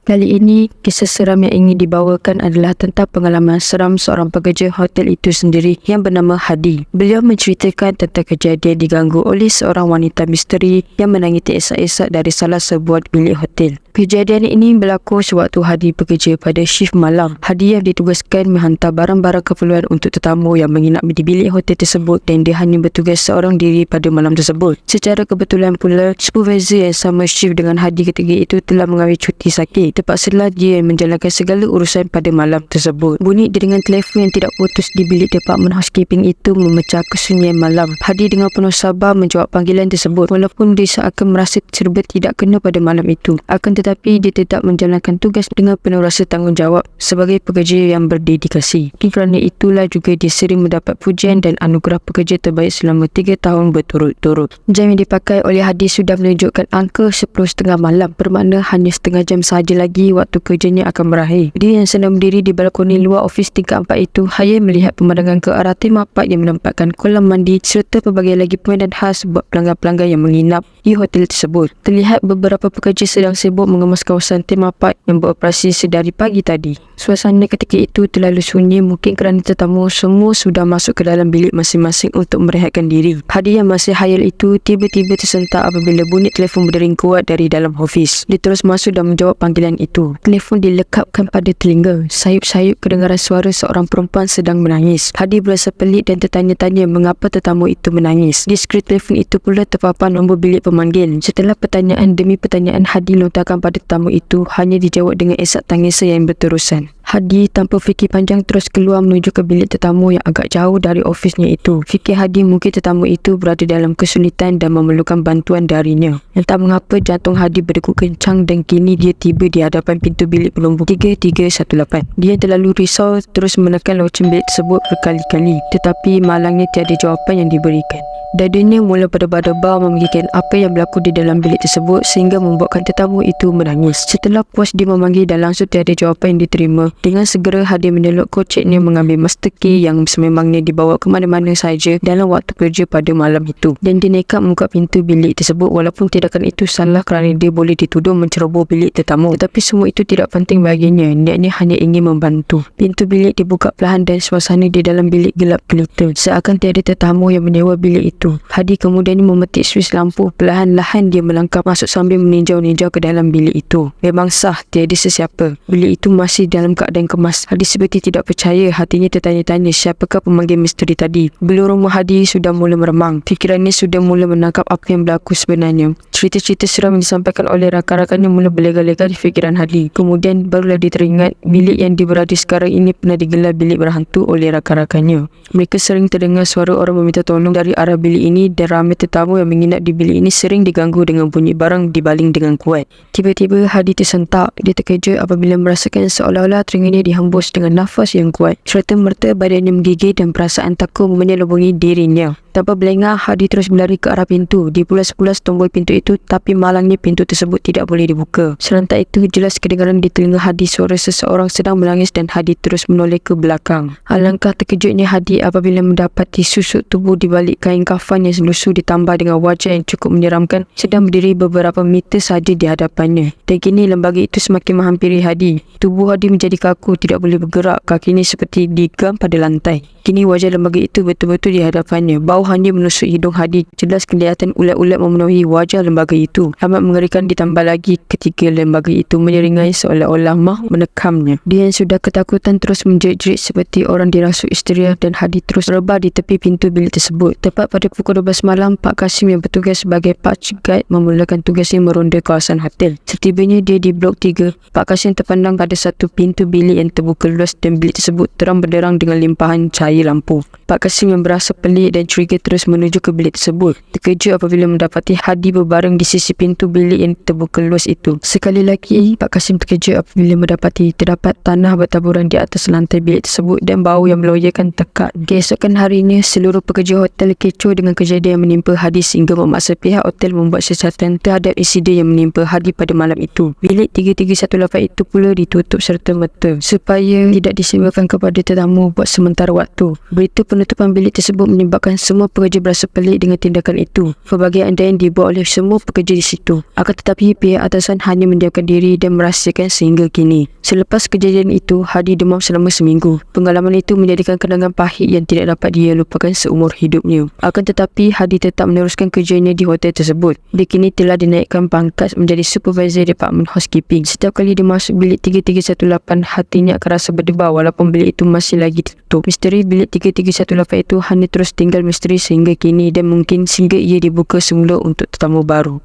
Kali ini, kisah seram yang ingin dibawakan adalah tentang pengalaman seram seorang pekerja hotel itu sendiri yang bernama Hadi. Beliau menceritakan tentang kejadian diganggu oleh seorang wanita misteri yang menangis esak-esak dari salah sebuah bilik hotel. Kejadian ini berlaku sewaktu Hadi bekerja pada shift malam. Hadi yang ditugaskan menghantar barang-barang keperluan untuk tetamu yang menginap di bilik hotel tersebut dan dia hanya bertugas seorang diri pada malam tersebut. Secara kebetulan pula, supervisor yang sama shift dengan Hadi ketika itu telah mengambil cuti sakit. Terpaksalah dia menjalankan segala urusan pada malam tersebut. Bunyi deringan telefon yang tidak putus di bilik department housekeeping itu memecah kesunyian malam. Hadi dengan penuh sabar menjawab panggilan tersebut walaupun dia seakan merasa serba tidak kena pada malam itu. Akan tetapi dia tetap menjalankan tugas dengan penuh rasa tanggungjawab sebagai pekerja yang berdedikasi. Kerana itulah juga dia sering mendapat pujian dan anugerah pekerja terbaik selama 3 tahun berturut-turut. Jam yang dipakai oleh Hadi sudah menunjukkan angka 10.30 malam, bermakna hanya setengah jam sahaja lagi waktu kerjanya akan berakhir. Dia yang sedang berdiri di balkoni luar ofis tingkat 4 itu hanya melihat pemandangan ke arah tema park yang menempatkan kolam mandi serta pelbagai lagi permainan khas buat pelanggan-pelanggan yang menginap di hotel tersebut. Terlihat beberapa pekerja sedang sibuk mengemas kawasan tema park yang beroperasi sedari pagi tadi. Suasana ketika itu terlalu sunyi mungkin kerana tetamu semua sudah masuk ke dalam bilik masing-masing untuk merehatkan diri. Hadi yang masih hayal itu tiba-tiba tersentak apabila bunyi telefon berdering kuat dari dalam ofis. Dia terus masuk dan menjawab panggilan itu. Telefon dilekapkan pada telinga. Sayup-sayup kedengaran suara seorang perempuan sedang menangis. Hadi berasa pelik dan tertanya-tanya mengapa tetamu itu menangis. Di skrin telefon itu pula terpapar nombor bilik pemanggil. Setelah pertanyaan demi pertanyaan Hadi lontarkan pada tetamu itu, hanya dijawab dengan isak tangis yang berterusan. Hadi tanpa fikir panjang terus keluar menuju ke bilik tetamu yang agak jauh dari ofisnya itu. Fikir Hadi mungkin tetamu itu berada dalam kesulitan dan memerlukan bantuan darinya. Entah mengapa jantung Hadi berdegup kencang dan kini dia tiba di hadapan pintu bilik berlombor 3318. Dia terlalu risau terus menekan loceng bilik tersebut berkali-kali, tetapi malangnya tiada jawapan yang diberikan. Dadanya mula berdebar-debar memikirkan apa yang berlaku di dalam bilik tersebut sehingga membuatkan tetamu itu menangis. Setelah puas dia memanggil dan langsung tiada jawapan yang diterima, dengan segera Hadi menelok koceknya mengambil master key yang sememangnya dibawa ke mana-mana sahaja dalam waktu kerja pada malam itu. Dan dia nekat membuka pintu bilik tersebut walaupun tindakan itu salah kerana dia boleh dituduh menceroboh bilik tetamu. Tetapi semua itu tidak penting baginya. Niatnya hanya ingin membantu. Pintu bilik dibuka perlahan dan suasana di dalam bilik gelap gelita. Seakan tiada tetamu yang menyewa bilik itu. Hadi kemudian memetik suis lampu. Perlahan-lahan dia melangkah masuk sambil meninjau-ninjau ke dalam bilik itu. Memang sah, tiada sesiapa. Bilik itu masih dalam keadaan kemas. Hadi seperti tidak percaya. Hatinya tertanya-tanya siapakah pemanggil misteri tadi. Bulu rumah Hadi sudah mula meremang. Fikirannya sudah mula menangkap apa yang berlaku sebenarnya. Cerita-cerita seram yang disampaikan oleh rakan-rakannya mula berlega-lega di fikiran Hadi. Kemudian barulah dia teringat bilik yang dia berada sekarang ini pernah digelar bilik berhantu oleh rakan-rakannya. Mereka sering terdengar suara orang meminta tolong dari arah bilik ini dan ramai tetamu yang menginap di bilik ini sering diganggu dengan bunyi barang dibaling dengan kuat. Tiba-tiba Hadi tersentak. Dia terkejut apabila merasakan seolah-olah telinganya dihembus dengan nafas yang kuat. Serta-merta badannya menggigil dan perasaan takut menyelubungi dirinya. Tanpa berlengah, Hadi terus berlari ke arah pintu. Dia pulas-pulas tombol pintu itu tapi malangnya pintu tersebut tidak boleh dibuka. Serentak itu jelas kedengaran di telinga Hadi suara seseorang sedang menangis dan Hadi terus menoleh ke belakang. Alangkah terkejutnya Hadi apabila mendapati susuk tubuh di balik kain kafan yang lusuh ditambah dengan wajah yang cukup menyeramkan sedang berdiri beberapa meter saja di hadapannya. Dan kini lembaga itu semakin menghampiri Hadi. Tubuh Hadi menjadi kaku, tidak boleh bergerak. Kakinya seperti digam pada lantai. Kini wajah lembaga itu betul-betul di hadapannya. Bau hanya menusuk hidung Hadi. Jelas kelihatan ulat-ulat memenuhi wajah lembaga itu. Amat mengerikan ditambah lagi ketika lembaga itu menyeringai seolah-olah mahu menekamnya. Dia yang sudah ketakutan terus menjerit-jerit seperti orang dirasuk histeria dan Hadi terus rebah di tepi pintu bilik tersebut. Tepat pada pukul 12 malam, Pak Kasim yang bertugas sebagai patch guide memulakan tugasnya meronda kawasan hotel. Setibanya dia di blok 3, Pak Kasim terpandang pada satu pintu bilik yang terbuka luas dan bilik tersebut terang benderang dengan limpahan cahaya lampu. Pak Kasim yang berasa pelik dan curiga terus menuju ke bilik tersebut. Terkejut apabila mendapati Hadi berbaring di sisi pintu bilik yang terbuka luas itu. Sekali lagi, Pak Kasim terkejut apabila mendapati terdapat tanah bertaburan di atas lantai bilik tersebut dan bau yang meloyakan tekat. Keesokan harinya, seluruh pekerja hotel kecoh dengan kejadian yang menimpa Hadi sehingga memaksa pihak hotel membuat siasatan terhadap insiden yang menimpa Hadi pada malam itu. Bilik 3318 itu pula ditutup serta-merta supaya tidak disewakan kepada tetamu buat sementara waktu. itu. Berita penutupan bilik tersebut menyebabkan semua pekerja berasa pelik dengan tindakan itu. Pelbagai andaian dibuat oleh semua pekerja di situ. Akan tetapi pihak atasan hanya mendiamkan diri dan merahsiakan sehingga kini. Selepas kejadian itu, Hadi demam selama seminggu. Pengalaman itu menjadikan kenangan pahit yang tidak dapat dia lupakan seumur hidupnya. Akan tetapi Hadi tetap meneruskan kerjanya di hotel tersebut. Dia kini telah dinaikkan pangkat menjadi supervisor Department Housekeeping. Setiap kali dia masuk bilik 3318, hatinya akan rasa berdebar walaupun bilik itu masih lagi tertutup. Misteri bilik 3318 itu hanya terus tinggal misteri sehingga kini dan mungkin sehingga ia dibuka semula untuk tetamu baru.